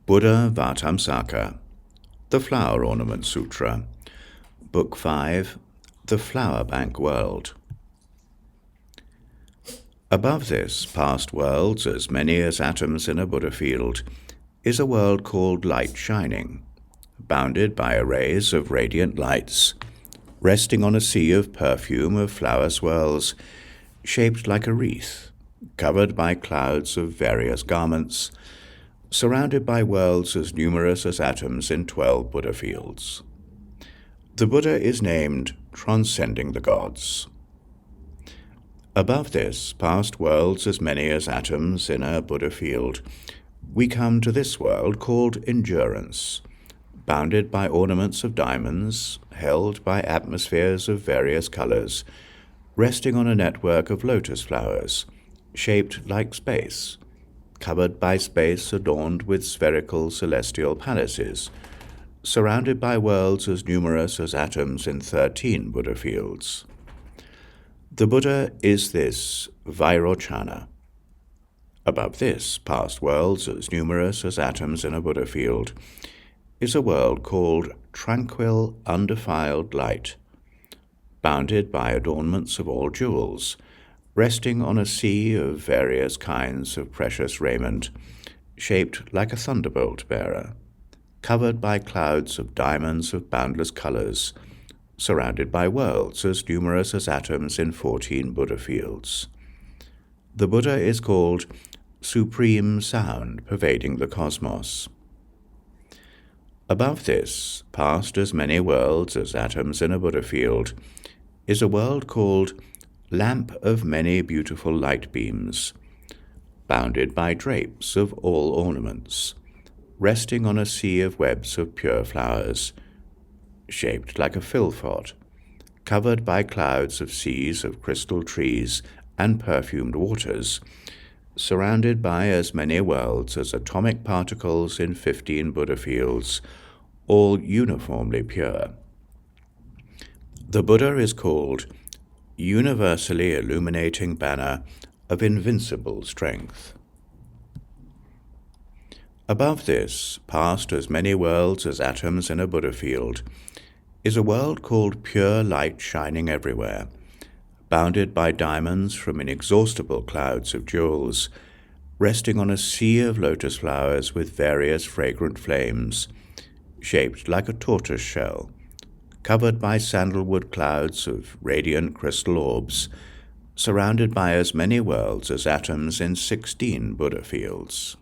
Buddhāvataṃsaka, the Flower Ornament Sutra, Book 5, the Flower Bank World. Above this, past worlds, as many as atoms in a Buddha field, is a world called light shining, bounded by arrays of radiant lights, resting on a sea of perfume of flower swirls, shaped like a wreath, covered by clouds of various garments, surrounded by worlds as numerous as atoms in 12 Buddha fields. The Buddha is named transcending the gods. Above this, past worlds as many as atoms in a Buddha field, we come to this world called endurance, bounded by ornaments of diamonds, held by atmospheres of various colors, resting on a network of lotus flowers, shaped like space, covered by space adorned with spherical celestial palaces, surrounded by worlds as numerous as atoms in 13 Buddha fields. The Buddha is this Vairochana. Above this, past worlds as numerous as atoms in a Buddha field, is a world called tranquil, undefiled light, bounded by adornments of all jewels, resting on a sea of various kinds of precious raiment, shaped like a thunderbolt bearer, covered by clouds of diamonds of boundless colors, surrounded by worlds as numerous as atoms in 14 Buddha fields. The Buddha is called supreme sound pervading the cosmos. Above this, past as many worlds as atoms in a Buddha field, is a world called lamp of many beautiful light beams, bounded by drapes of all ornaments, resting on a sea of webs of pure flowers, shaped like a philpot, covered by clouds of seas of crystal trees and perfumed waters, surrounded by as many worlds as atomic particles in 15 Buddha fields, all uniformly pure. The Buddha is called universally illuminating banner of invincible strength. Above this, past as many worlds as atoms in a Buddha field, is a world called pure light shining everywhere, bounded by diamonds from inexhaustible clouds of jewels, resting on a sea of lotus flowers with various fragrant flames, shaped like a tortoise shell, covered by sandalwood clouds of radiant crystal orbs, surrounded by as many worlds as atoms in 16 Buddha fields.